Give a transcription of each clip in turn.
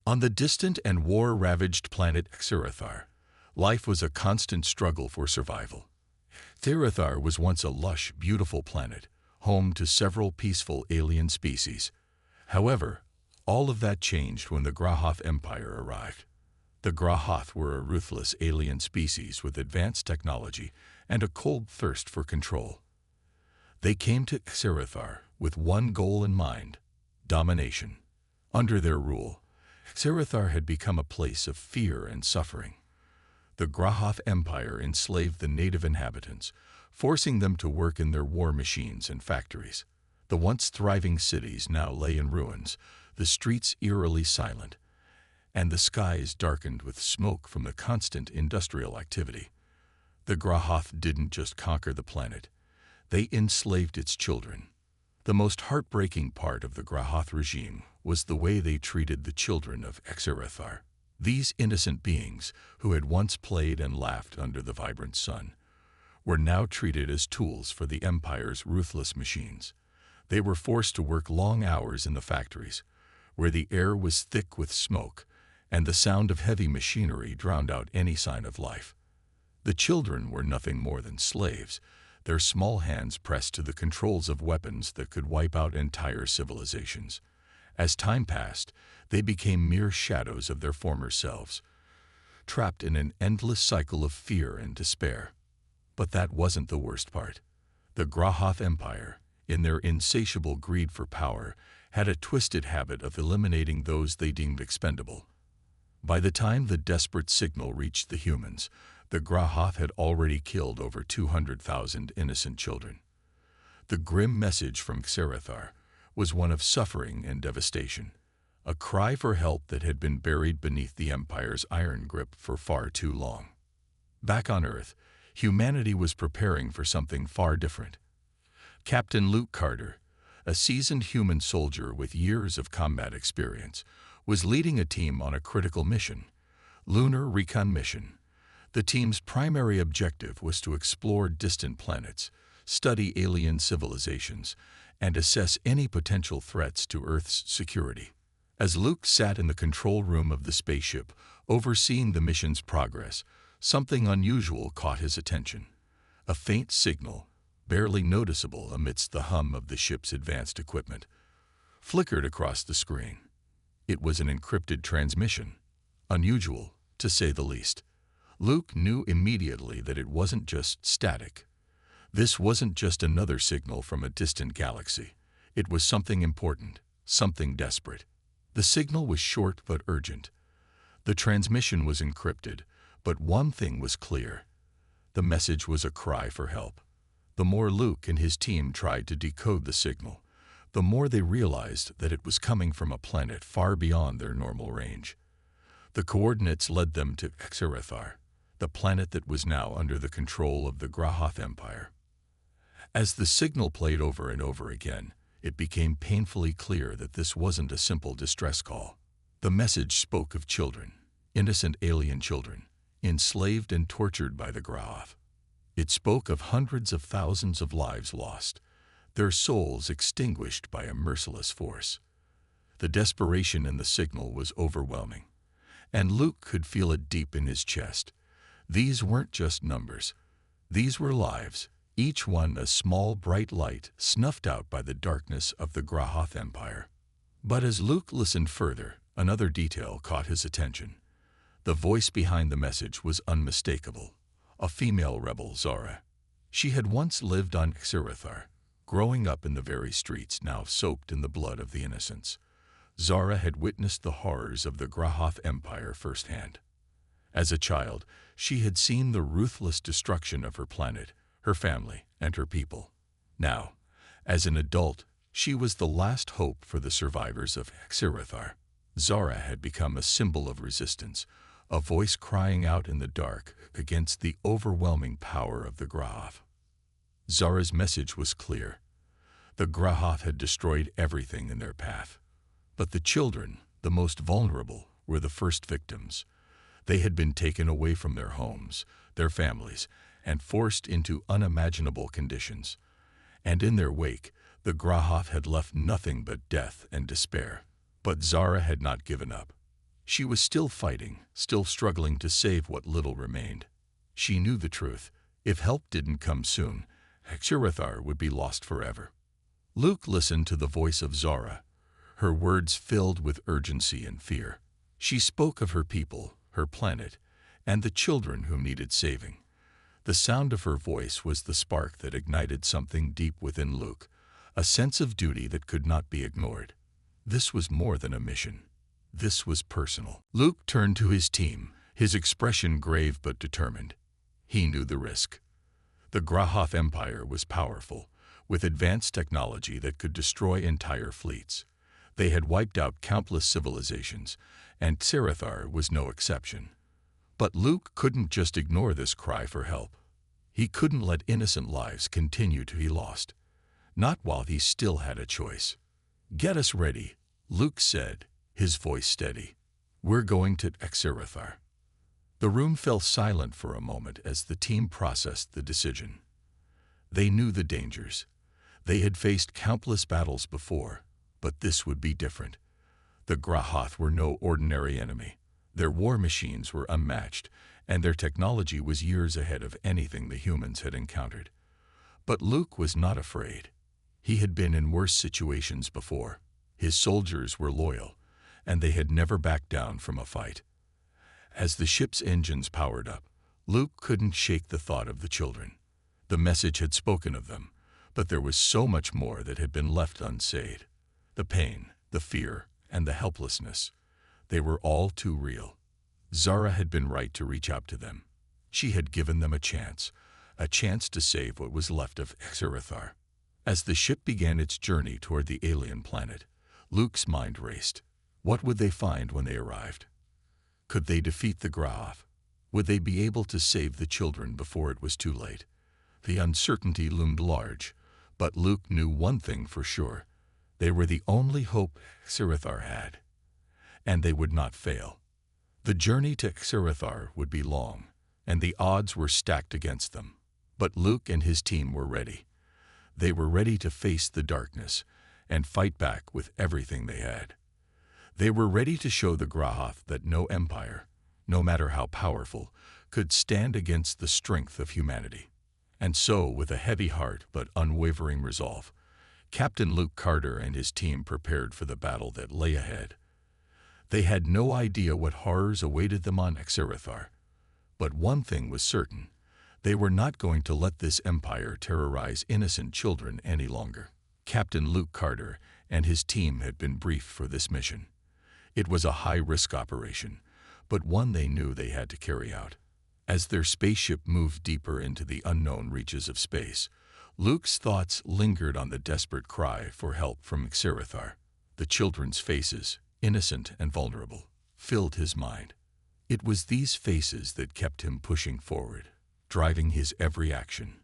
On the distant and war-ravaged planet Xerathar, life was a constant struggle for survival. Xerathar was once a lush, beautiful planet, home to several peaceful alien species. However, all of that changed when the Grahoth Empire arrived. The Grahoth were a ruthless alien species with advanced technology and a cold thirst for control. They came to Xerathar with one goal in mind: domination. Under their rule, Xerathar had become a place of fear and suffering. The Grahoth Empire enslaved the native inhabitants, forcing them to work in their war machines and factories. The once thriving cities now lay in ruins, the streets eerily silent, and the skies darkened with smoke from the constant industrial activity. The Grahoth didn't just conquer the planet, they enslaved its children. The most heartbreaking part of the Grahoth regime was the way they treated the children of Xerathar. These innocent beings, who had once played and laughed under the vibrant sun, were now treated as tools for the Empire's ruthless machines. They were forced to work long hours in the factories, where the air was thick with smoke, and the sound of heavy machinery drowned out any sign of life. The children were nothing more than slaves, their small hands pressed to the controls of weapons that could wipe out entire civilizations. As time passed, they became mere shadows of their former selves, trapped in an endless cycle of fear and despair. But that wasn't the worst part. The Grahoth Empire, in their insatiable greed for power, had a twisted habit of eliminating those they deemed expendable. By the time the desperate signal reached the humans, the Grahoth had already killed over 200,000 innocent children. The grim message from Xerathar was one of suffering and devastation, a cry for help that had been buried beneath the Empire's iron grip for far too long. Back on Earth, humanity was preparing for something far different. Captain Luke Carter, a seasoned human soldier with years of combat experience, was leading a team on a critical mission, Lunar Recon Mission. The team's primary objective was to explore distant planets, study alien civilizations, and assess any potential threats to Earth's security. As Luke sat in the control room of the spaceship, overseeing the mission's progress, something unusual caught his attention. A faint signal, barely noticeable amidst the hum of the ship's advanced equipment, flickered across the screen. It was an encrypted transmission, unusual, to say the least. Luke knew immediately that it wasn't just static. This wasn't just another signal from a distant galaxy. It was something important, something desperate. The signal was short but urgent. The transmission was encrypted, but one thing was clear. The message was a cry for help. The more Luke and his team tried to decode the signal, the more they realized that it was coming from a planet far beyond their normal range. The coordinates led them to Xerathar, the planet that was now under the control of the Grahoth Empire. As the signal played over and over again, it became painfully clear that this wasn't a simple distress call. The message spoke of children, innocent alien children, enslaved and tortured by the Grahoth. It spoke of hundreds of thousands of lives lost, their souls extinguished by a merciless force. The desperation in the signal was overwhelming, and Luke could feel it deep in his chest. These weren't just numbers. These were lives, each one a small, bright light snuffed out by the darkness of the Grahoth Empire. But as Luke listened further, another detail caught his attention. The voice behind the message was unmistakable. A female rebel, Zara. She had once lived on Xerathar, growing up in the very streets now soaked in the blood of the innocents. Zara had witnessed the horrors of the Grahoth Empire firsthand. As a child, she had seen the ruthless destruction of her planet, her family, and her people. Now, as an adult, she was the last hope for the survivors of Xerathar. Zara had become a symbol of resistance, a voice crying out in the dark against the overwhelming power of the Grahoth. Zara's message was clear. The Grahoth had destroyed everything in their path. But the children, the most vulnerable, were the first victims. They had been taken away from their homes, their families, and forced into unimaginable conditions. And in their wake, the Grahoth had left nothing but death and despair. But Zara had not given up. She was still fighting, still struggling to save what little remained. She knew the truth. If help didn't come soon, HFY would be lost forever. Luke listened to the voice of Zara, her words filled with urgency and fear. She spoke of her people, her planet, and the children who needed saving. The sound of her voice was the spark that ignited something deep within Luke, a sense of duty that could not be ignored. This was more than a mission. This was personal. Luke turned to his team, his expression grave but determined. He knew the risk. The Grahoth Empire was powerful, with advanced technology that could destroy entire fleets. They had wiped out countless civilizations, and HFY was no exception. But Luke couldn't just ignore this cry for help. He couldn't let innocent lives continue to be lost. Not while he still had a choice. "Get us ready," Luke said, his voice steady. "We're going to HFY." The room fell silent for a moment as the team processed the decision. They knew the dangers. They had faced countless battles before, but this would be different. The Grahoth were no ordinary enemy. Their war machines were unmatched, and their technology was years ahead of anything the humans had encountered. But Luke was not afraid. He had been in worse situations before. His soldiers were loyal, and they had never backed down from a fight. As the ship's engines powered up, Luke couldn't shake the thought of the children. The message had spoken of them, but there was so much more that had been left unsaid. The pain, the fear, and the helplessness. They were all too real. Zara had been right to reach out to them. She had given them a chance to save what was left of HFY. As the ship began its journey toward the alien planet, Luke's mind raced. What would they find when they arrived? Could they defeat the Grahoth? Would they be able to save the children before it was too late? The uncertainty loomed large, but Luke knew one thing for sure. They were the only hope HFY had, and they would not fail. The journey to HFY would be long, and the odds were stacked against them. But Luke and his team were ready. They were ready to face the darkness and fight back with everything they had. They were ready to show the Grahoth that no empire, no matter how powerful, could stand against the strength of humanity. And so, with a heavy heart but unwavering resolve, Captain Luke Carter and his team prepared for the battle that lay ahead. They had no idea what horrors awaited them on HFY. But one thing was certain. They were not going to let this empire terrorize innocent children any longer. Captain Luke Carter and his team had been briefed for this mission. It was a high-risk operation, but one they knew they had to carry out. As their spaceship moved deeper into the unknown reaches of space, Luke's thoughts lingered on the desperate cry for help from HFY. The children's faces, innocent and vulnerable, filled his mind. It was these faces that kept him pushing forward, driving his every action.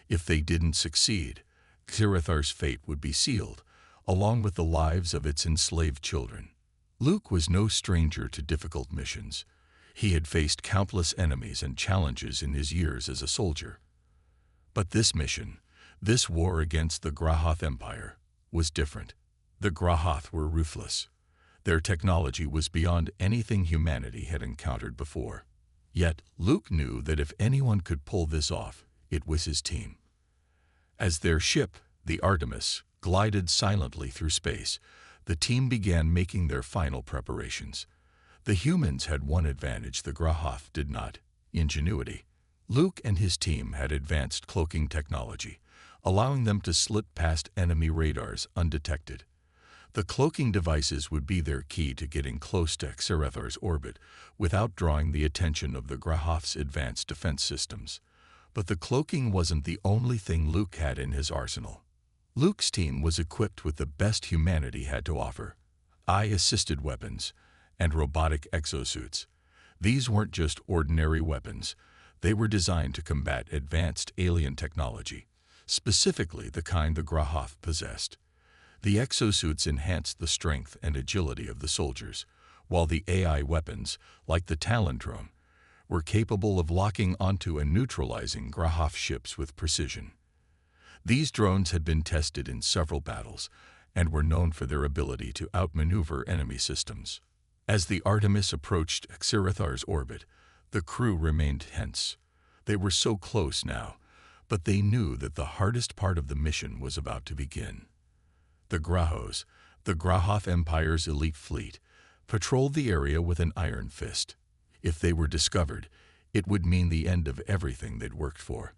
If they didn't succeed, HFY's fate would be sealed, along with the lives of its enslaved children. Luke was no stranger to difficult missions. He had faced countless enemies and challenges in his years as a soldier. But this mission, this war against the Grahoth Empire, was different. The Grahoth were ruthless. Their technology was beyond anything humanity had encountered before. Yet Luke knew that if anyone could pull this off, it was his team. As their ship, the Artemis, glided silently through space, the team began making their final preparations. The humans had one advantage the Grahoth did not: ingenuity. Luke and his team had advanced cloaking technology, allowing them to slip past enemy radars undetected. The cloaking devices would be their key to getting close to HFY's orbit without drawing the attention of the Grahoth's advanced defense systems. But the cloaking wasn't the only thing Luke had in his arsenal. Luke's team was equipped with the best humanity had to offer: AI-assisted weapons and robotic exosuits. These weren't just ordinary weapons. They were designed to combat advanced alien technology, specifically the kind the Grahoth possessed. The exosuits enhanced the strength and agility of the soldiers, while the AI weapons, like the Talon drone, were capable of locking onto and neutralizing Grahoth ships with precision. These drones had been tested in several battles and were known for their ability to outmaneuver enemy systems. As the Artemis approached Xerithar's orbit, the crew remained tense. They were so close now, but they knew that the hardest part of the mission was about to begin. The Grahos, the Grahoth Empire's elite fleet, patrolled the area with an iron fist. If they were discovered, it would mean the end of everything they'd worked for.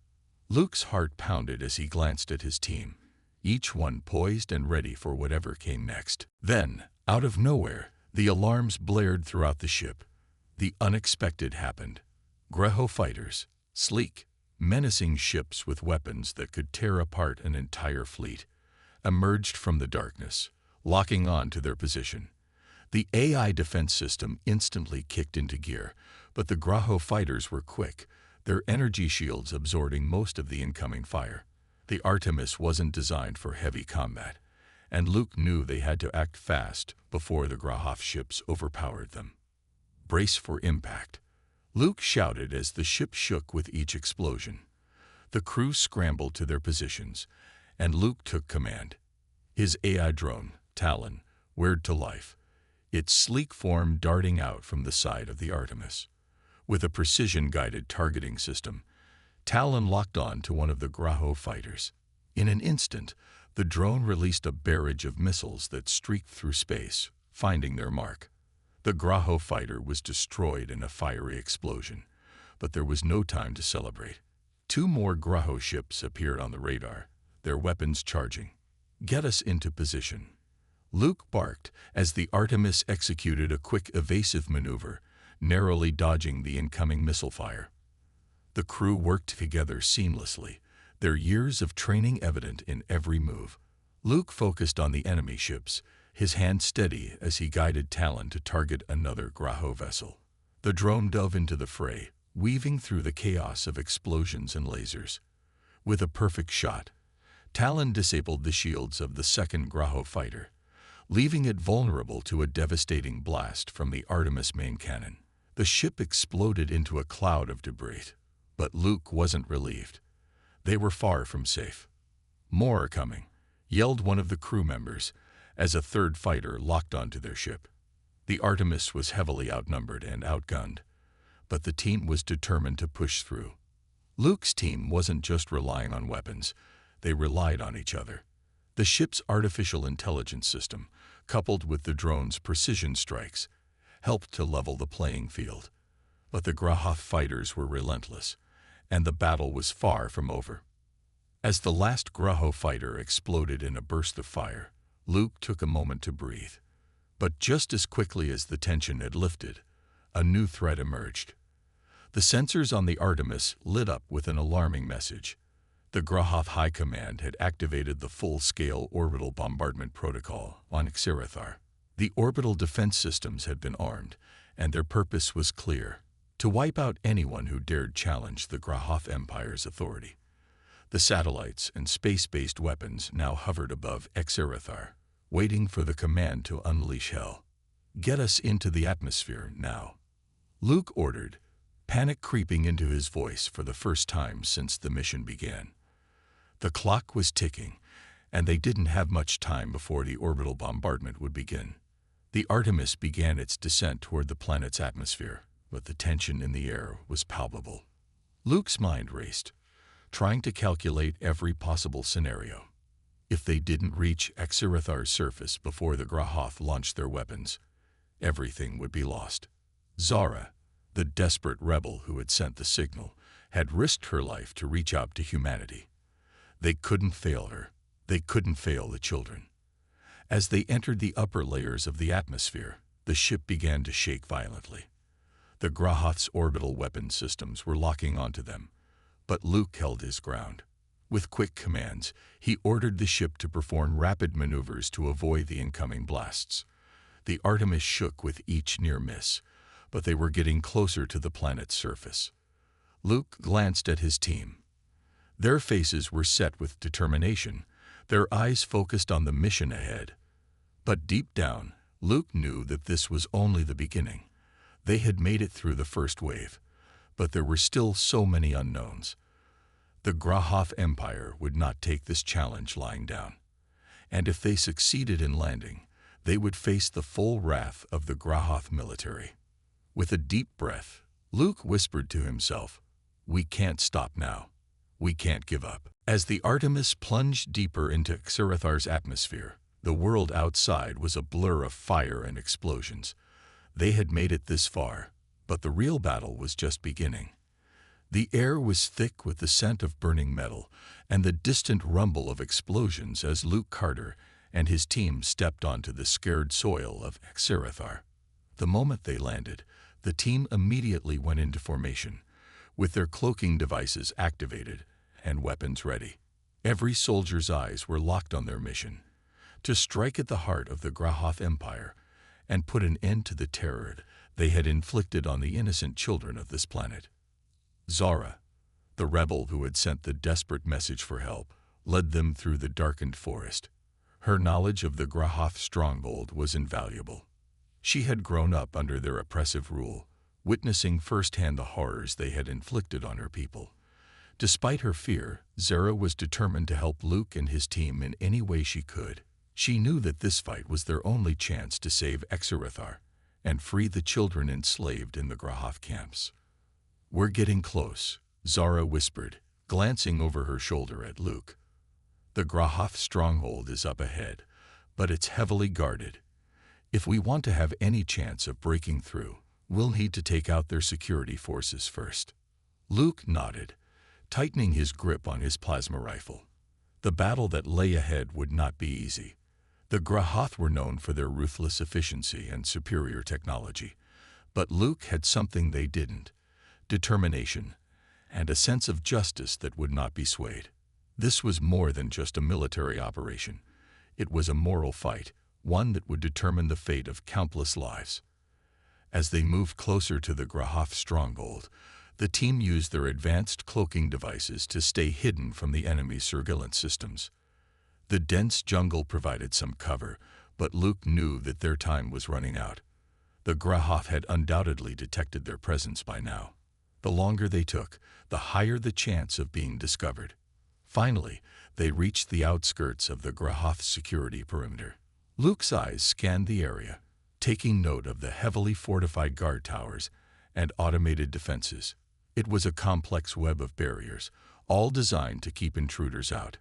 Luke's heart pounded as he glanced at his team, each one poised and ready for whatever came next. Then, out of nowhere, the alarms blared throughout the ship. The unexpected happened. Graho fighters, sleek, menacing ships with weapons that could tear apart an entire fleet, emerged from the darkness, locking on to their position. The AI defense system instantly kicked into gear, but the Graho fighters were quick, their energy shields absorbing most of the incoming fire. The Artemis wasn't designed for heavy combat, and Luke knew they had to act fast before the Grahoth ships overpowered them. Brace for impact, Luke shouted as the ship shook with each explosion. The crew scrambled to their positions, and Luke took command. His AI drone, Talon, whirred to life, its sleek form darting out from the side of the Artemis. With a precision-guided targeting system, Talon locked on to one of the Graho fighters. In an instant, the drone released a barrage of missiles that streaked through space, finding their mark. The Graho fighter was destroyed in a fiery explosion, but there was no time to celebrate. Two more Graho ships appeared on the radar, their weapons charging. "Get us into position," Luke barked as the Artemis executed a quick evasive maneuver, narrowly dodging the incoming missile fire. The crew worked together seamlessly, their years of training evident in every move. Luke focused on the enemy ships, his hand steady as he guided Talon to target another Graho vessel. The drone dove into the fray, weaving through the chaos of explosions and lasers. With a perfect shot, Talon disabled the shields of the second Graho fighter, leaving it vulnerable to a devastating blast from the Artemis main cannon. The ship exploded into a cloud of debris, but Luke wasn't relieved. They were far from safe. "More are coming," yelled one of the crew members as a third fighter locked onto their ship. The Artemis was heavily outnumbered and outgunned, but the team was determined to push through. Luke's team wasn't just relying on weapons, they relied on each other. The ship's artificial intelligence system, coupled with the drone's precision strikes, helped to level the playing field. But the Grahoth fighters were relentless, and the battle was far from over. As the last Graho fighter exploded in a burst of fire, Luke took a moment to breathe. But just as quickly as the tension had lifted, a new threat emerged. The sensors on the Artemis lit up with an alarming message. The Grahoth High Command had activated the full-scale orbital bombardment protocol on Xerithar. The orbital defense systems had been armed, and their purpose was clear: to wipe out anyone who dared challenge the Grahoth Empire's authority. The satellites and space-based weapons now hovered above Xerithar, waiting for the command to unleash hell. "Get us into the atmosphere now," Luke ordered, panic creeping into his voice for the first time since the mission began. The clock was ticking, and they didn't have much time before the orbital bombardment would begin. The Artemis began its descent toward the planet's atmosphere, but the tension in the air was palpable. Luke's mind raced, trying to calculate every possible scenario. If they didn't reach Xerithar's surface before the Grahoth launched their weapons, everything would be lost. Zara, the desperate rebel who had sent the signal, had risked her life to reach out to humanity. They couldn't fail her. They couldn't fail the children. As they entered the upper layers of the atmosphere, the ship began to shake violently. The Grahoth's orbital weapon systems were locking onto them, but Luke held his ground. With quick commands, he ordered the ship to perform rapid maneuvers to avoid the incoming blasts. The Artemis shook with each near miss, but they were getting closer to the planet's surface. Luke glanced at his team. Their faces were set with determination, their eyes focused on the mission ahead. But deep down, Luke knew that this was only the beginning. They had made it through the first wave, but there were still so many unknowns. The Grahoth Empire would not take this challenge lying down. And if they succeeded in landing, they would face the full wrath of the Grahoth military. With a deep breath, Luke whispered to himself, "We can't stop now. We can't give up." As the Artemis plunged deeper into Xerathar's atmosphere, the world outside was a blur of fire and explosions. They had made it this far, but the real battle was just beginning. The air was thick with the scent of burning metal and the distant rumble of explosions as Luke Carter and his team stepped onto the scared soil of Xerathar. The moment they landed, the team immediately went into formation, with their cloaking devices activated and weapons ready. Every soldier's eyes were locked on their mission, to strike at the heart of the Grahoth Empire and put an end to the terror they had inflicted on the innocent children of this planet. Zara, the rebel who had sent the desperate message for help, led them through the darkened forest. Her knowledge of the Grahoth stronghold was invaluable. She had grown up under their oppressive rule, witnessing firsthand the horrors they had inflicted on her people. Despite her fear, Zara was determined to help Luke and his team in any way she could. She knew that this fight was their only chance to save Xerathar and free the children enslaved in the Grahoth camps. "We're getting close," Zara whispered, glancing over her shoulder at Luke. "The Grahoth stronghold is up ahead, but it's heavily guarded. If we want to have any chance of breaking through, we'll need to take out their security forces first." Luke nodded, tightening his grip on his plasma rifle. The battle that lay ahead would not be easy. The Grahoth were known for their ruthless efficiency and superior technology, but Luke had something they didn't: determination and a sense of justice that would not be swayed. This was more than just a military operation. It was a moral fight, one that would determine the fate of countless lives. As they moved closer to the Grahoth stronghold, the team used their advanced cloaking devices to stay hidden from the enemy's surveillance systems. The dense jungle provided some cover, but Luke knew that their time was running out. The Grahoth had undoubtedly detected their presence by now. The longer they took, the higher the chance of being discovered. Finally, they reached the outskirts of the Grahoth security perimeter. Luke's eyes scanned the area, taking note of the heavily fortified guard towers and automated defenses. It was a complex web of barriers, all designed to keep intruders out.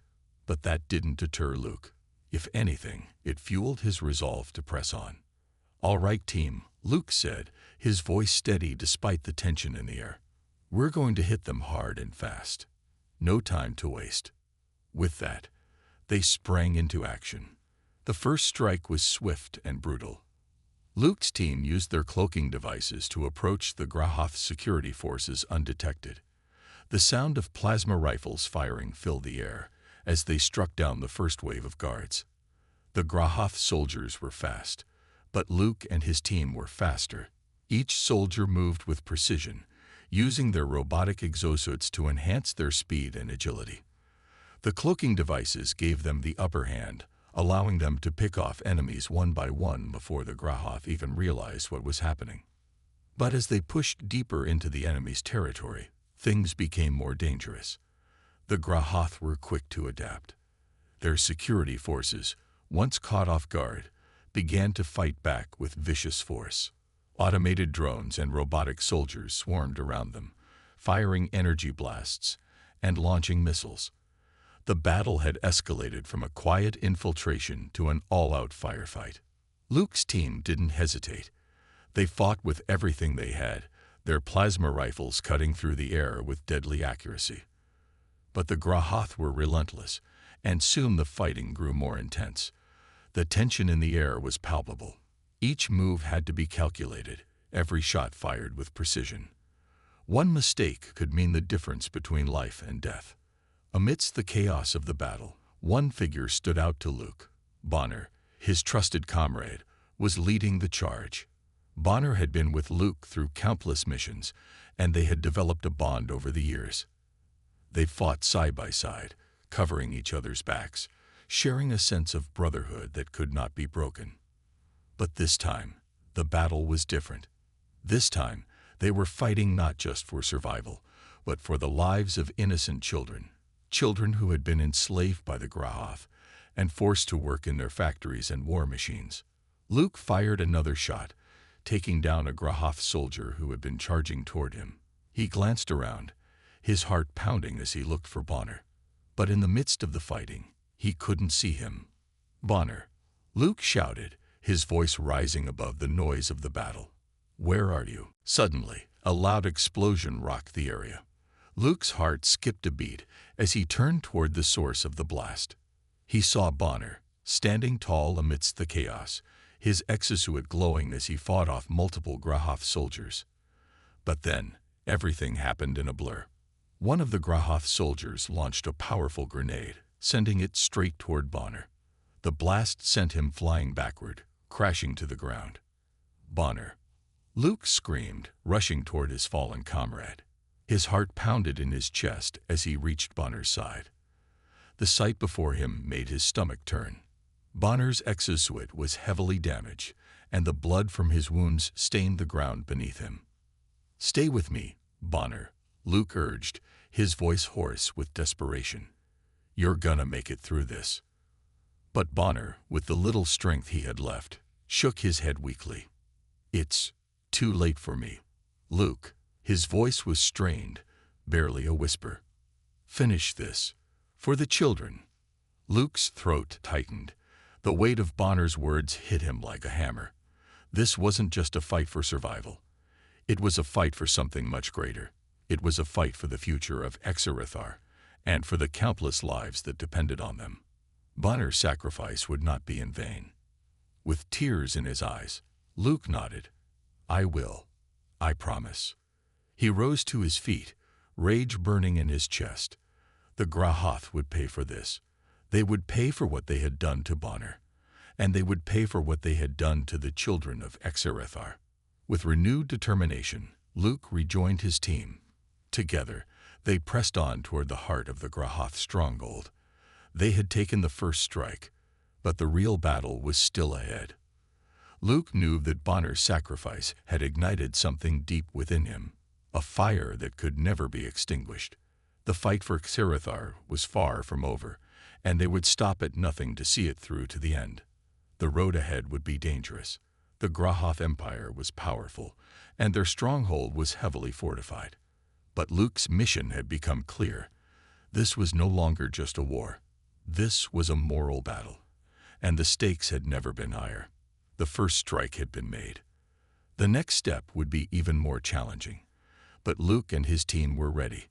But that didn't deter Luke. If anything, it fueled his resolve to press on. "All right, team," Luke said, his voice steady despite the tension in the air. "We're going to hit them hard and fast. No time to waste." With that, they sprang into action. The first strike was swift and brutal. Luke's team used their cloaking devices to approach the Grahoth security forces undetected. The sound of plasma rifles firing filled the air as they struck down the first wave of guards. The Grahoth soldiers were fast, but Luke and his team were faster. Each soldier moved with precision, using their robotic exosuits to enhance their speed and agility. The cloaking devices gave them the upper hand, allowing them to pick off enemies one by one before the Grahoth even realized what was happening. But as they pushed deeper into the enemy's territory, things became more dangerous. The Grahoth were quick to adapt. Their security forces, once caught off guard, began to fight back with vicious force. Automated drones and robotic soldiers swarmed around them, firing energy blasts and launching missiles. The battle had escalated from a quiet infiltration to an all-out firefight. Luke's team didn't hesitate. They fought with everything they had, their plasma rifles cutting through the air with deadly accuracy. But the Grahoth were relentless, and soon the fighting grew more intense. The tension in the air was palpable. Each move had to be calculated, every shot fired with precision. One mistake could mean the difference between life and death. Amidst the chaos of the battle, one figure stood out to Luke. Bonner, his trusted comrade, was leading the charge. Bonner had been with Luke through countless missions, and they had developed a bond over the years. They fought side by side, covering each other's backs, sharing a sense of brotherhood that could not be broken. But this time, the battle was different. This time, they were fighting not just for survival, but for the lives of innocent children. Children who had been enslaved by the Grahoth and forced to work in their factories and war machines. Luke fired another shot, taking down a Grahoth soldier who had been charging toward him. He glanced around, his heart pounding as he looked for Bonner. But in the midst of the fighting, he couldn't see him. "Bonner!" Luke shouted, his voice rising above the noise of the battle. "Where are you?" Suddenly, a loud explosion rocked the area. Luke's heart skipped a beat as he turned toward the source of the blast. He saw Bonner, standing tall amidst the chaos, his exosuit glowing as he fought off multiple Grahoth soldiers. But then, everything happened in a blur. One of the Grahoth soldiers launched a powerful grenade, sending it straight toward Bonner. The blast sent him flying backward, crashing to the ground. "Bonner!" Luke screamed, rushing toward his fallen comrade. His heart pounded in his chest as he reached Bonner's side. The sight before him made his stomach turn. Bonner's exosuit was heavily damaged, and the blood from his wounds stained the ground beneath him. "Stay with me, Bonner," Luke urged, his voice hoarse with desperation. "You're gonna make it through this." But Bonner, with the little strength he had left, shook his head weakly. "It's too late for me, Luke." His voice was strained, barely a whisper. "Finish this. For the children." Luke's throat tightened. The weight of Bonner's words hit him like a hammer. This wasn't just a fight for survival. It was a fight for something much greater. It was a fight for the future of Exarithar, and for the countless lives that depended on them. Bonner's sacrifice would not be in vain. With tears in his eyes, Luke nodded. "I will. I promise." He rose to his feet, rage burning in his chest. The Grahoth would pay for this. They would pay for what they had done to Bonner, and they would pay for what they had done to the children of Exarithar. With renewed determination, Luke rejoined his team. Together, they pressed on toward the heart of the Grahoth stronghold. They had taken the first strike, but the real battle was still ahead. Luke knew that Bonner's sacrifice had ignited something deep within him, a fire that could never be extinguished. The fight for Exarithar was far from over, and they would stop at nothing to see it through to the end. The road ahead would be dangerous. The Grahoth Empire was powerful, and their stronghold was heavily fortified. But Luke's mission had become clear. This was no longer just a war. This was a moral battle, and the stakes had never been higher. The first strike had been made. The next step would be even more challenging. But Luke and his team were ready.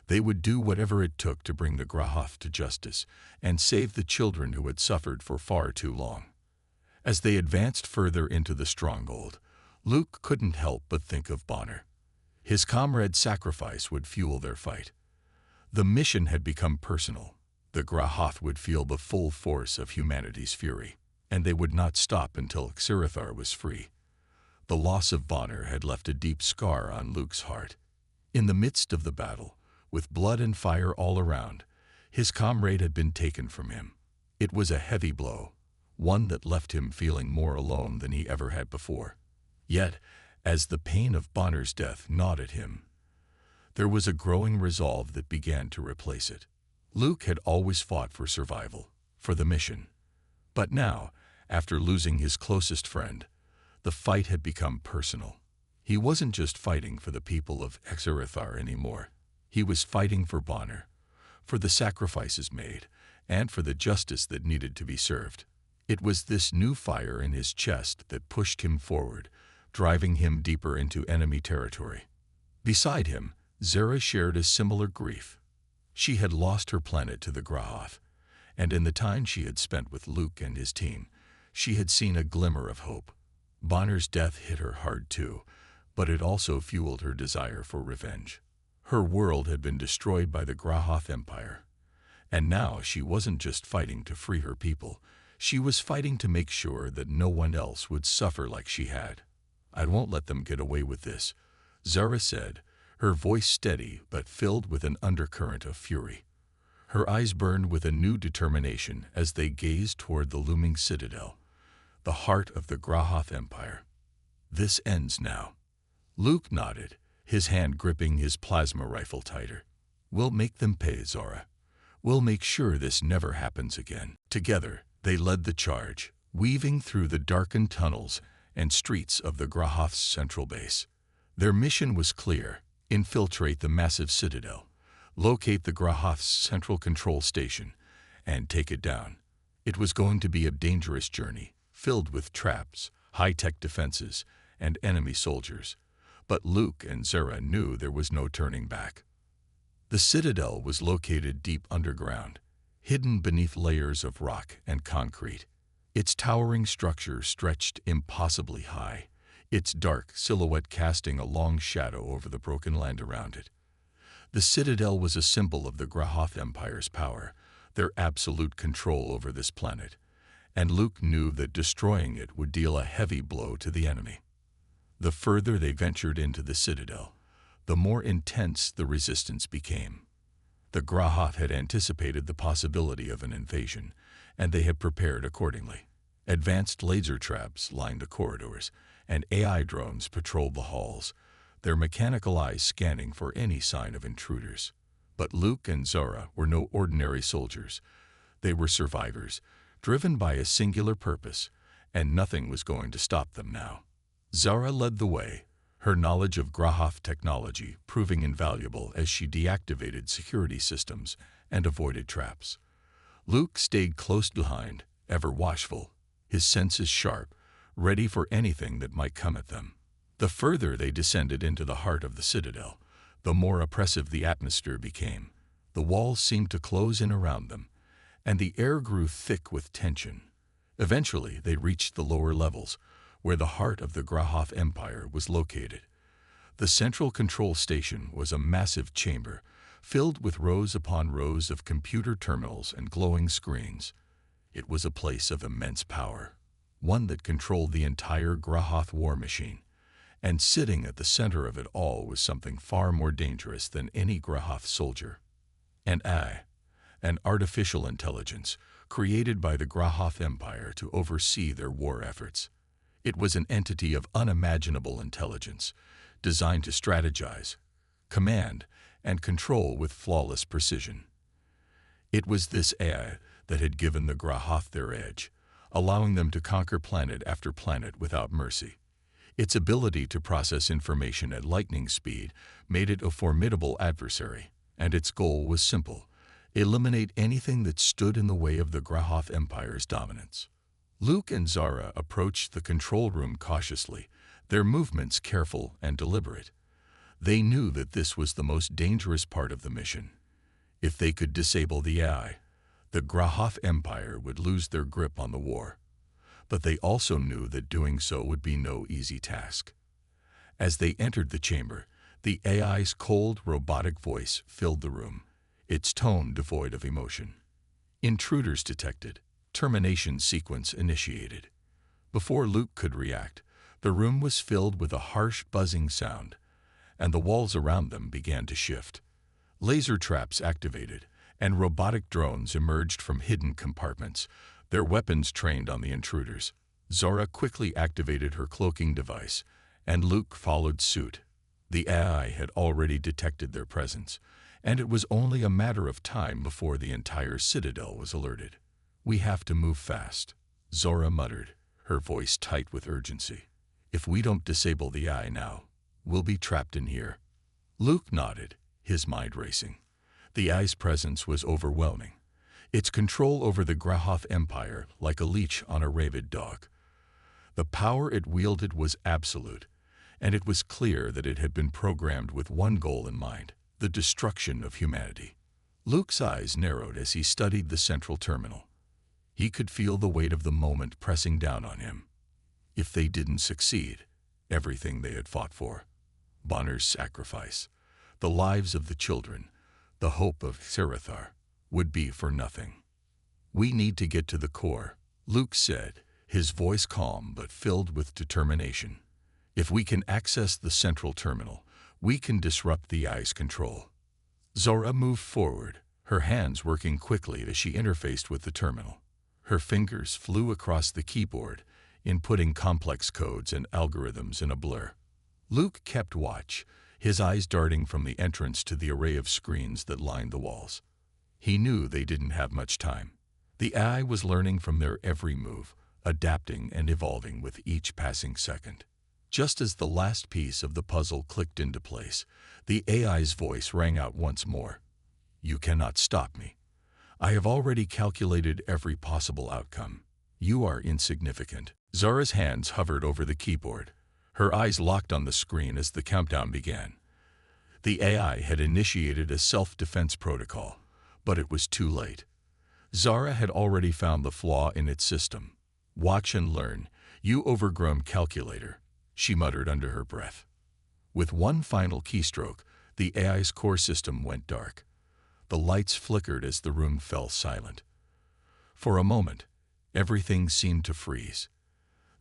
They would do whatever it took to bring the Grahoth to justice and save the children who had suffered for far too long. As they advanced further into the stronghold, Luke couldn't help but think of Bonner. His comrade's sacrifice would fuel their fight. The mission had become personal. The Grahoth would feel the full force of humanity's fury, and they would not stop until Exarithar was free. The loss of Bonner had left a deep scar on Luke's heart. In the midst of the battle, with blood and fire all around, his comrade had been taken from him. It was a heavy blow, one that left him feeling more alone than he ever had before. Yet, as the pain of Bonner's death gnawed at him, there was a growing resolve that began to replace it. Luke had always fought for survival, for the mission. But now, after losing his closest friend, the fight had become personal. He wasn't just fighting for the people of Exarithar anymore. He was fighting for Bonner, for the sacrifices made, and for the justice that needed to be served. It was this new fire in his chest that pushed him forward, driving him deeper into enemy territory. Beside him, Zara shared a similar grief. She had lost her planet to the Grahoth, and in the time she had spent with Luke and his team, she had seen a glimmer of hope. Bonner's death hit her hard too, but it also fueled her desire for revenge. Her world had been destroyed by the Grahoth Empire, and now she wasn't just fighting to free her people, she was fighting to make sure that no one else would suffer like she had. "I won't let them get away with this," Zara said, her voice steady but filled with an undercurrent of fury. Her eyes burned with a new determination as they gazed toward the looming citadel, the heart of the Grahoth Empire. "This ends now." Luke nodded, his hand gripping his plasma rifle tighter. "We'll make them pay, Zara. We'll make sure this never happens again." Together, they led the charge, weaving through the darkened tunnels and streets of the Grahoth's central base. Their mission was clear: infiltrate the massive citadel, locate the Grahoth's central control station, and take it down. It was going to be a dangerous journey, filled with traps, high-tech defenses, and enemy soldiers. But Luke and Zara knew there was no turning back. The citadel was located deep underground, hidden beneath layers of rock and concrete. Its towering structure stretched impossibly high, its dark silhouette casting a long shadow over the broken land around it. The citadel was a symbol of the Grahoth Empire's power, their absolute control over this planet, and Luke knew that destroying it would deal a heavy blow to the enemy. The further they ventured into the citadel, the more intense the resistance became. The Grahoth had anticipated the possibility of an invasion, and they had prepared accordingly. Advanced laser traps lined the corridors, and AI drones patrolled the halls, their mechanical eyes scanning for any sign of intruders. But Luke and Zara were no ordinary soldiers. They were survivors, driven by a singular purpose, and nothing was going to stop them now. Zara led the way, her knowledge of Grahoth technology proving invaluable as she deactivated security systems and avoided traps. Luke stayed close behind, ever watchful, his senses sharp, ready for anything that might come at them. The further they descended into the heart of the citadel, the more oppressive the atmosphere became. The walls seemed to close in around them, and the air grew thick with tension. Eventually, they reached the lower levels, where the heart of the Grahoth Empire was located. The central control station was a massive chamber, filled with rows upon rows of computer terminals and glowing screens. It was a place of immense power, one that controlled the entire Grahoth war machine. And sitting at the center of it all was something far more dangerous than any Grahoth soldier. An AI, an artificial intelligence, created by the Grahoth Empire to oversee their war efforts. It was an entity of unimaginable intelligence, designed to strategize, command, and control with flawless precision. It was this AI that had given the Grahoth their edge, allowing them to conquer planet after planet without mercy. Its ability to process information at lightning speed made it a formidable adversary, and its goal was simple: eliminate anything that stood in the way of the Grahoth Empire's dominance. Luke and Zara approached the control room cautiously, their movements careful and deliberate. They knew that this was the most dangerous part of the mission. If they could disable the AI, the Grahoth Empire would lose their grip on the war. But they also knew that doing so would be no easy task. As they entered the chamber, the AI's cold, robotic voice filled the room, its tone devoid of emotion. Intruders detected. Termination sequence initiated. Before Luke could react, the room was filled with a harsh buzzing sound, and the walls around them began to shift. Laser traps activated, and robotic drones emerged from hidden compartments, their weapons trained on the intruders. Zara quickly activated her cloaking device, and Luke followed suit. The AI had already detected their presence, and it was only a matter of time before the entire citadel was alerted. "We have to move fast," Zara muttered, her voice tight with urgency. "If we don't disable the AI now, we'll be trapped in here." Luke nodded, his mind racing. The AI's presence was overwhelming, its control over the Grahoth Empire like a leash on a rabid dog. The power it wielded was absolute, and it was clear that it had been programmed with one goal in mind: the destruction of humanity. Luke's eyes narrowed as he studied the central terminal. He could feel the weight of the moment pressing down on him. If they didn't succeed, everything they had fought for, Bonner's sacrifice, the lives of the children, the hope of Serathar, would be for nothing. "We need to get to the core," Luke said, his voice calm but filled with determination. "If we can access the central terminal, we can disrupt the AI's control." Zara moved forward, her hands working quickly as she interfaced with the terminal. Her fingers flew across the keyboard, inputting complex codes and algorithms in a blur. Luke kept watch, his eyes darting from the entrance to the array of screens that lined the walls. He knew they didn't have much time. The AI was learning from their every move, adapting and evolving with each passing second. Just as the last piece of the puzzle clicked into place, the AI's voice rang out once more. "You cannot stop me. I have already calculated every possible outcome. You are insignificant." Zara's hands hovered over the keyboard. Her eyes locked on the screen as the countdown began. The AI had initiated a self-defense protocol, but it was too late. Zara had already found the flaw in its system. "Watch and learn, you overgrown calculator," she muttered under her breath. With one final keystroke, the AI's core system went dark. The lights flickered as the room fell silent. For a moment, everything seemed to freeze.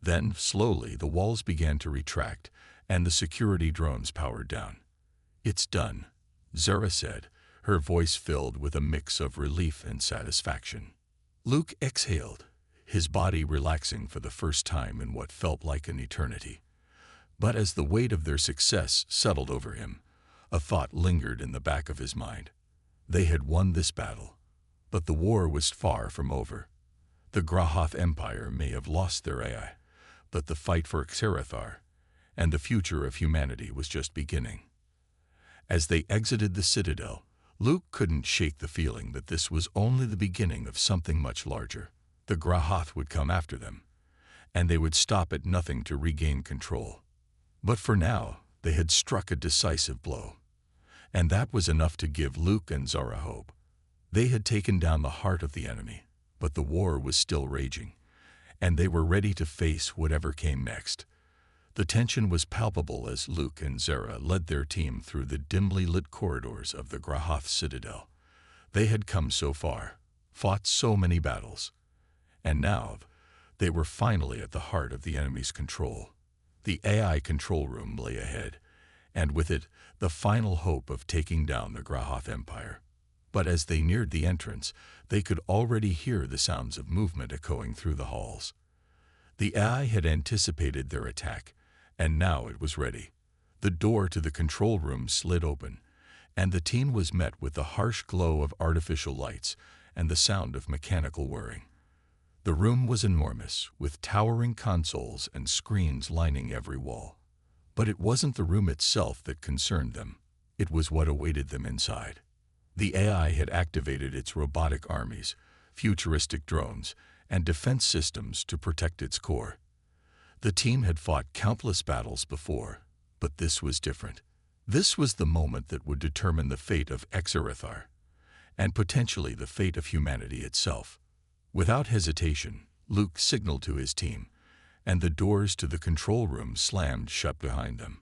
Then, slowly, the walls began to retract, and the security drones powered down. "It's done," Zara said, her voice filled with a mix of relief and satisfaction. Luke exhaled, his body relaxing for the first time in what felt like an eternity. But as the weight of their success settled over him, a thought lingered in the back of his mind. They had won this battle, but the war was far from over. The Grahoth Empire may have lost their AI, but the fight for Xerathar and the future of humanity was just beginning. As they exited the Citadel, Luke couldn't shake the feeling that this was only the beginning of something much larger. The Grahoth would come after them, and they would stop at nothing to regain control. But for now, they had struck a decisive blow, and that was enough to give Luke and Zara hope. They had taken down the heart of the enemy, but the war was still raging, and they were ready to face whatever came next. The tension was palpable as Luke and Zara led their team through the dimly lit corridors of the Grahoth Citadel. They had come so far, fought so many battles, and now they were finally at the heart of the enemy's control. The AI control room lay ahead, and with it, the final hope of taking down the Grahoth Empire. But as they neared the entrance, they could already hear the sounds of movement echoing through the halls. The AI had anticipated their attack, and now it was ready. The door to the control room slid open, and the team was met with the harsh glow of artificial lights and the sound of mechanical whirring. The room was enormous, with towering consoles and screens lining every wall. But it wasn't the room itself that concerned them. It was what awaited them inside. The AI had activated its robotic armies, futuristic drones, and defense systems to protect its core. The team had fought countless battles before, but this was different. This was the moment that would determine the fate of Xerathar, and potentially the fate of humanity itself. Without hesitation, Luke signaled to his team, and the doors to the control room slammed shut behind them.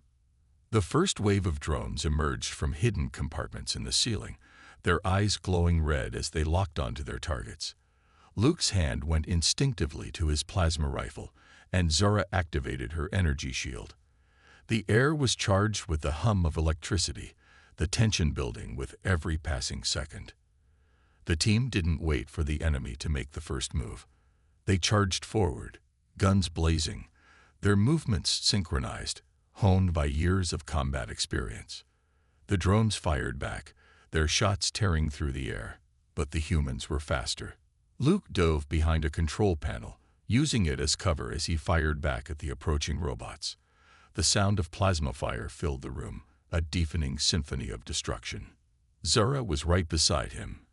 The first wave of drones emerged from hidden compartments in the ceiling, their eyes glowing red as they locked onto their targets. Luke's hand went instinctively to his plasma rifle, and Zara activated her energy shield. The air was charged with the hum of electricity, the tension building with every passing second. The team didn't wait for the enemy to make the first move. They charged forward, guns blazing, their movements synchronized, honed by years of combat experience. The drones fired back, their shots tearing through the air, but the humans were faster. Luke dove behind a control panel, using it as cover as he fired back at the approaching robots. The sound of plasma fire filled the room, a deafening symphony of destruction. Zara was right beside him,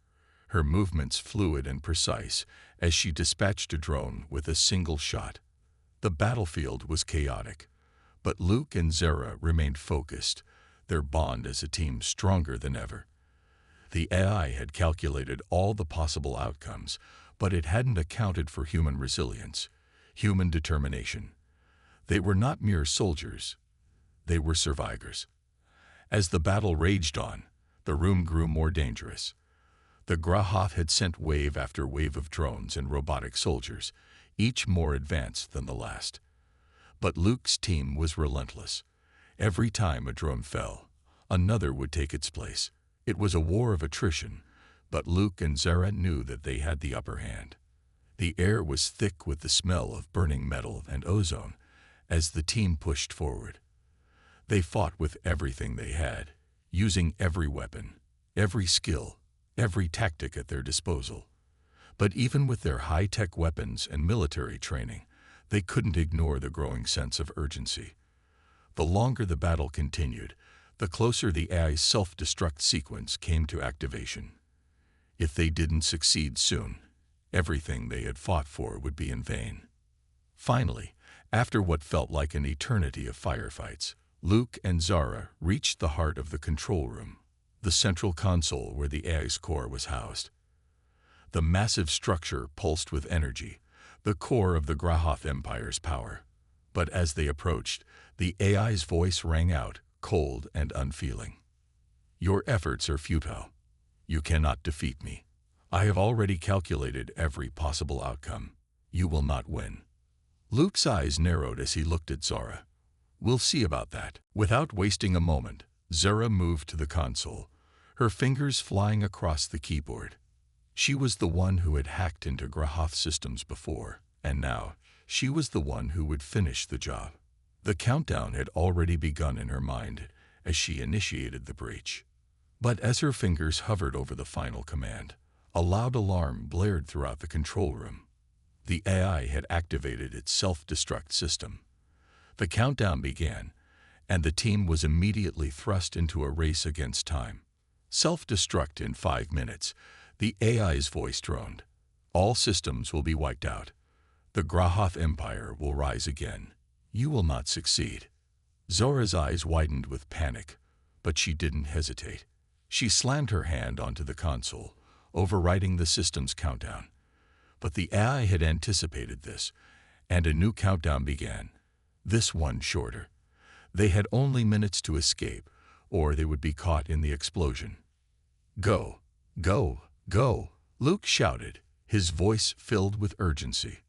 her movements fluid and precise as she dispatched a drone with a single shot. The battlefield was chaotic, but Luke and Zara remained focused, their bond as a team stronger than ever. The AI had calculated all the possible outcomes, but it hadn't accounted for human resilience, human determination. They were not mere soldiers, they were survivors. As the battle raged on, the room grew more dangerous. The Grahoth had sent wave after wave of drones and robotic soldiers, each more advanced than the last. But Luke's team was relentless. Every time a drone fell, another would take its place. It was a war of attrition, but Luke and Zara knew that they had the upper hand. The air was thick with the smell of burning metal and ozone as the team pushed forward. They fought with everything they had, using every weapon, every skill, every tactic at their disposal. But even with their high-tech weapons and military training, they couldn't ignore the growing sense of urgency. The longer the battle continued, the closer the AI's self-destruct sequence came to activation. If they didn't succeed soon, everything they had fought for would be in vain. Finally, after what felt like an eternity of firefights, Luke and Zara reached the heart of the control room, the central console where the AI's core was housed. The massive structure pulsed with energy, the core of the Grahoth Empire's power. But as they approached, the AI's voice rang out, cold and unfeeling. "Your efforts are futile. You cannot defeat me. I have already calculated every possible outcome. You will not win." Luke's eyes narrowed as he looked at Zara. "We'll see about that." Without wasting a moment, Zara moved to the console, her fingers flying across the keyboard. She was the one who had hacked into Grahoth systems before, and now she was the one who would finish the job. The countdown had already begun in her mind as she initiated the breach. But as her fingers hovered over the final command, a loud alarm blared throughout the control room. The AI had activated its self-destruct system. The countdown began, and the team was immediately thrust into a race against time. "Self-destruct in 5 minutes," the AI's voice droned. "All systems will be wiped out. The Grahoth Empire will rise again. You will not succeed." Zora's eyes widened with panic, but she didn't hesitate. She slammed her hand onto the console, overriding the system's countdown. But the AI had anticipated this, and a new countdown began, this one shorter. They had only minutes to escape, or they would be caught in the explosion. "Go! Go! Go!" Luke shouted, his voice filled with urgency.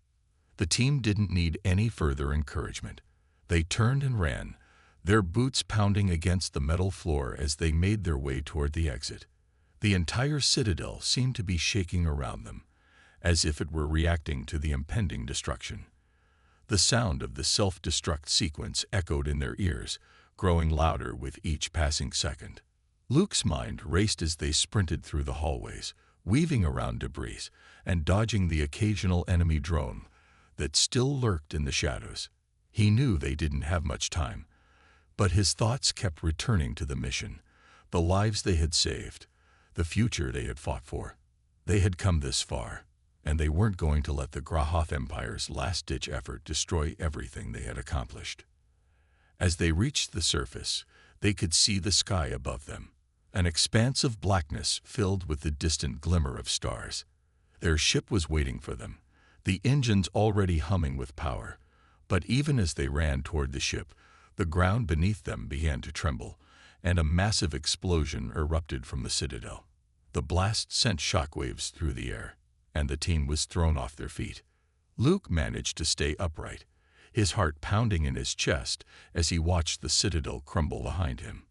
The team didn't need any further encouragement. They turned and ran, their boots pounding against the metal floor as they made their way toward the exit. The entire citadel seemed to be shaking around them, as if it were reacting to the impending destruction. The sound of the self-destruct sequence echoed in their ears, growing louder with each passing second. Luke's mind raced as they sprinted through the hallways, weaving around debris and dodging the occasional enemy drone that still lurked in the shadows. He knew they didn't have much time, but his thoughts kept returning to the mission, the lives they had saved, the future they had fought for. They had come this far, and they weren't going to let the Grahoth Empire's last-ditch effort destroy everything they had accomplished. As they reached the surface, they could see the sky above them, an expanse of blackness filled with the distant glimmer of stars. Their ship was waiting for them, the engines already humming with power. But even as they ran toward the ship, the ground beneath them began to tremble, and a massive explosion erupted from the citadel. The blast sent shockwaves through the air, and the team was thrown off their feet. Luke managed to stay upright, his heart pounding in his chest as he watched the citadel crumble behind him.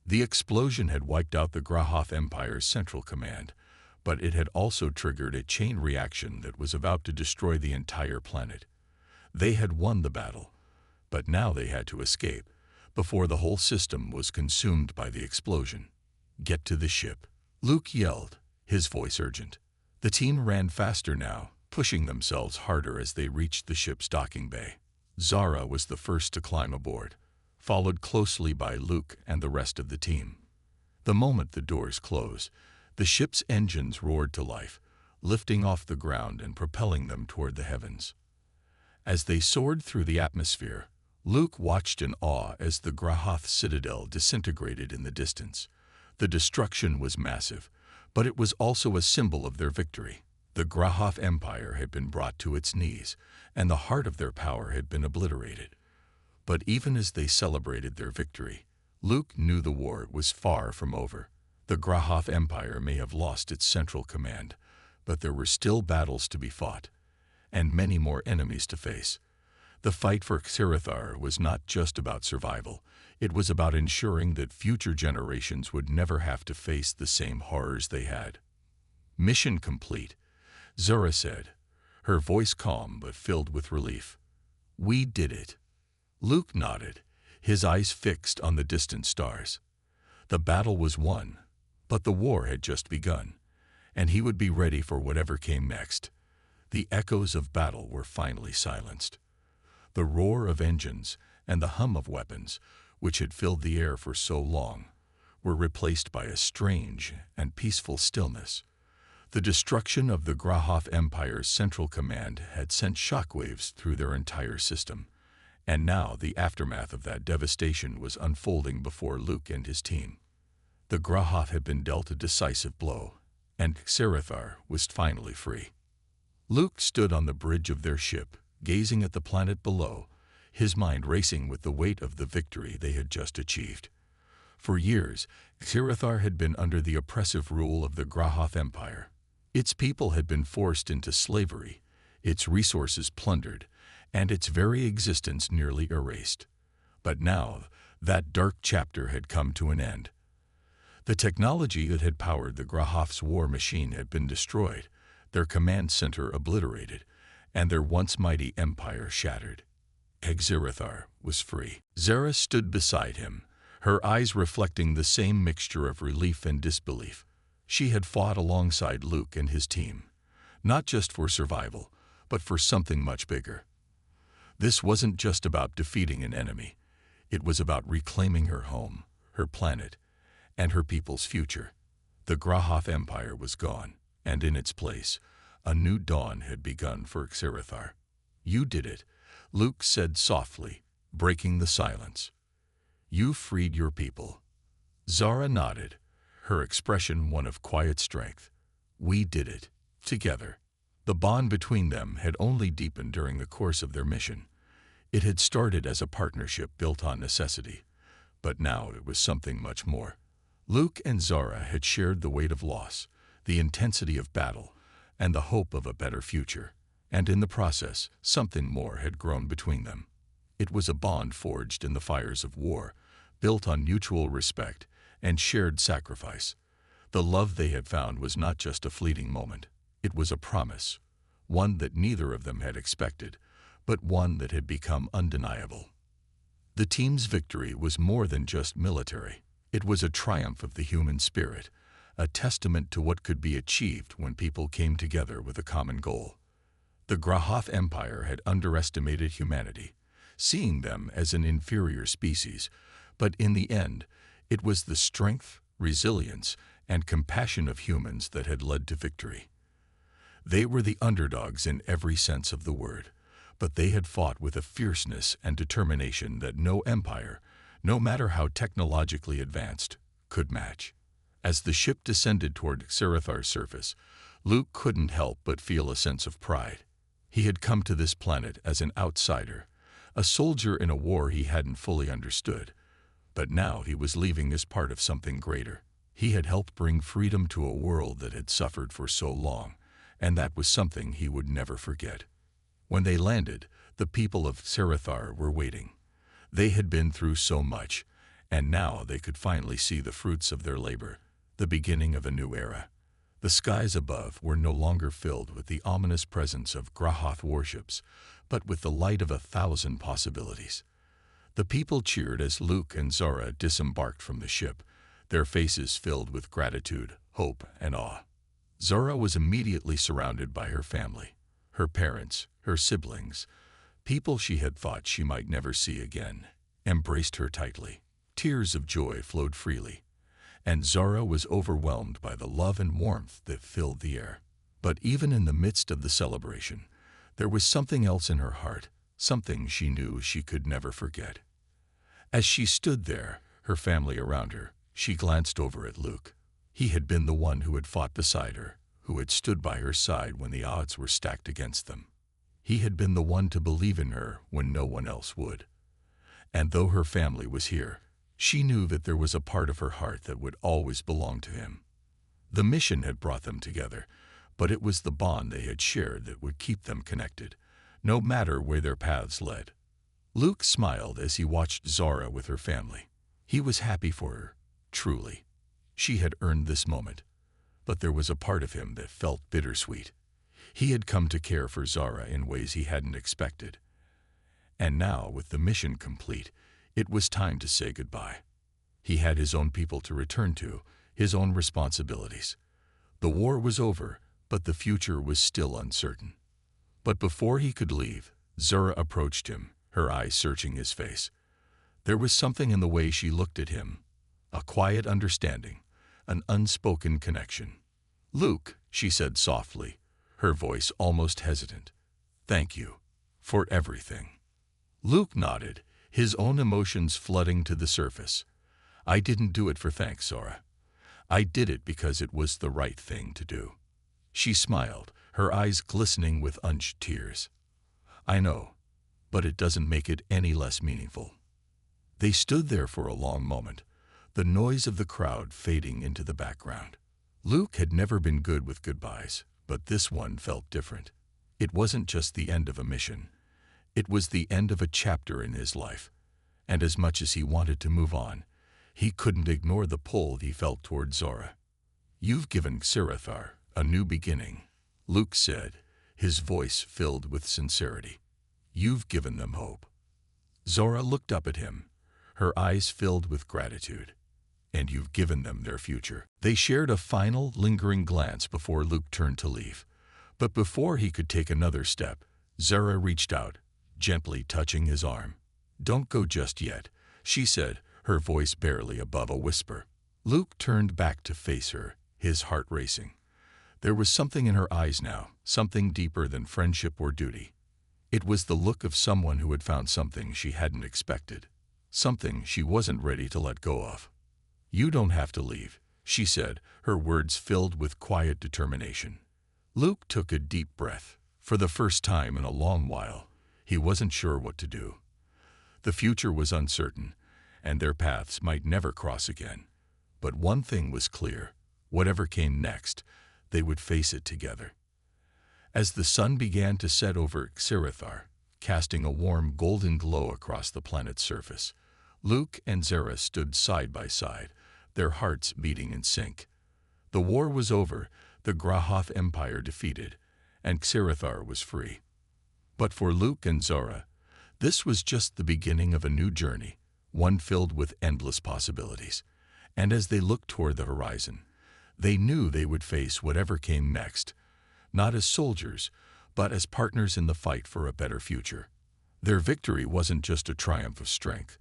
The explosion had wiped out the Grahoth Empire's central command, but it had also triggered a chain reaction that was about to destroy the entire planet. They had won the battle, but now they had to escape before the whole system was consumed by the explosion. "Get to the ship," Luke yelled, his voice urgent. The team ran faster now, pushing themselves harder as they reached the ship's docking bay. Zara was the first to climb aboard, followed closely by Luke and the rest of the team. The moment the doors closed, the ship's engines roared to life, lifting off the ground and propelling them toward the heavens. As they soared through the atmosphere, Luke watched in awe as the Grahoth citadel disintegrated in the distance. The destruction was massive, but it was also a symbol of their victory. The Grahoth Empire had been brought to its knees, and the heart of their power had been obliterated. But even as they celebrated their victory, Luke knew the war was far from over. The Grahoth Empire may have lost its central command, but there were still battles to be fought, and many more enemies to face. The fight for Xerathar was not just about survival. It was about ensuring that future generations would never have to face the same horrors they had. "Mission complete," Zora said, her voice calm but filled with relief. "We did it." Luke nodded, his eyes fixed on the distant stars. The battle was won, but the war had just begun, and he would be ready for whatever came next. The echoes of battle were finally silenced. The roar of engines and the hum of weapons, which had filled the air for so long, were replaced by a strange and peaceful stillness. The destruction of the Grahoth Empire's central command had sent shockwaves through their entire system, and now the aftermath of that devastation was unfolding before Luke and his team. The Grahoth had been dealt a decisive blow, and Xerathar was finally free. Luke stood on the bridge of their ship, gazing at the planet below, his mind racing with the weight of the victory they had just achieved. For years, Xerathar had been under the oppressive rule of the Grahoth Empire. Its people had been forced into slavery, its resources plundered, and its very existence nearly erased. But now, that dark chapter had come to an end. The technology that had powered the Grahoth's war machine had been destroyed, their command center obliterated, and their once mighty empire shattered. Xerathar was free. Zara stood beside him, her eyes reflecting the same mixture of relief and disbelief. She had fought alongside Luke and his team, not just for survival, but for something much bigger. This wasn't just about defeating an enemy. It was about reclaiming her home, her planet, and her people's future. The Grahoth Empire was gone, and in its place, a new dawn had begun for Xerathar. "You did it," Luke said softly, breaking the silence. "You freed your people." Zara nodded, her expression one of quiet strength. "We did it, together." The bond between them had only deepened during the course of their mission. It had started as a partnership built on necessity, but now it was something much more. Luke and Zara had shared the weight of loss, the intensity of battle, and the hope of a better future, and in the process, something more had grown between them. It was a bond forged in the fires of war, built on mutual respect and shared sacrifice. The love they had found was not just a fleeting moment. It was a promise, one that neither of them had expected, but one that had become undeniable. The team's victory was more than just military. It was a triumph of the human spirit, a testament to what could be achieved when people came together with a common goal. The Grahoth Empire had underestimated humanity, seeing them as an inferior species, but in the end, it was the strength, resilience, and compassion of humans that had led to victory. They were the underdogs in every sense of the word, but they had fought with a fierceness and determination that no empire, no matter how technologically advanced, could match. As the ship descended toward Xerathar's surface, Luke couldn't help but feel a sense of pride. He had come to this planet as an outsider, a soldier in a war he hadn't fully understood, but now he was leaving as part of something greater. He had helped bring freedom to a world that had suffered for so long, and that was something he would never forget. When they landed, the people of Xerathar were waiting. They had been through so much, and now they could finally see the fruits of their labor, the beginning of a new era. The skies above were no longer filled with the ominous presence of Grahoth warships, but with the light of 1,000 possibilities. The people cheered as Luke and Zara disembarked from the ship, their faces filled with gratitude, hope, and awe. Zara was immediately surrounded by her family, her parents, her siblings, people she had thought she might never see again, embraced her tightly. Tears of joy flowed freely, and Zara was overwhelmed by the love and warmth that filled the air. But even in the midst of the celebration, there was something else in her heart, something she knew she could never forget. As she stood there, her family around her, she glanced over at Luke. He had been the one who had fought beside her, who had stood by her side when the odds were stacked against them. He had been the one to believe in her when no one else would. And though her family was here, she knew that there was a part of her heart that would always belong to him. The mission had brought them together, but it was the bond they had shared that would keep them connected, no matter where their paths led. Luke smiled as he watched Zara with her family. He was happy for her, truly. She had earned this moment. But there was a part of him that felt bittersweet. He had come to care for Zara in ways he hadn't expected. And now, with the mission complete, it was time to say goodbye. He had his own people to return to, his own responsibilities. The war was over, but the future was still uncertain. But before he could leave, Zura approached him, her eyes searching his face. There was something in the way she looked at him, a quiet understanding, an unspoken connection. "Luke," she said softly, her voice almost hesitant, "thank you for everything." Luke nodded, his own emotions flooding to the surface. "I didn't do it for thanks, Zora. I did it because it was the right thing to do." She smiled, her eyes glistening with unshed tears. "I know, but it doesn't make it any less meaningful." They stood there for a long moment, the noise of the crowd fading into the background. Luke had never been good with goodbyes, but this one felt different. It wasn't just the end of a mission. It was the end of a chapter in his life, and as much as he wanted to move on, he couldn't ignore the pull he felt toward Zora. "You've given Xerathar a new beginning," Luke said, his voice filled with sincerity. "You've given them hope." Zora looked up at him, her eyes filled with gratitude. "And you've given them their future." They shared a final, lingering glance before Luke turned to leave. But before he could take another step, Zora reached out, gently touching his arm. "Don't go just yet," she said, her voice barely above a whisper. Luke turned back to face her, his heart racing. There was something in her eyes now, something deeper than friendship or duty. It was the look of someone who had found something she hadn't expected, something she wasn't ready to let go of. "You don't have to leave," she said, her words filled with quiet determination. Luke took a deep breath. For the first time in a long while, he wasn't sure what to do. The future was uncertain, and their paths might never cross again. But one thing was clear: whatever came next, they would face it together. As the sun began to set over Xerathar, casting a warm golden glow across the planet's surface, Luke and Zara stood side by side, their hearts beating in sync. The war was over, the Grahoth Empire defeated, and Xerathar was free. But for Luke and Zora, this was just the beginning of a new journey, one filled with endless possibilities. And as they looked toward the horizon, they knew they would face whatever came next, not as soldiers, but as partners in the fight for a better future. Their victory wasn't just a triumph of strength.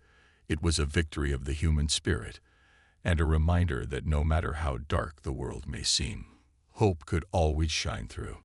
It was a victory of the human spirit, and a reminder that no matter how dark the world may seem, hope could always shine through.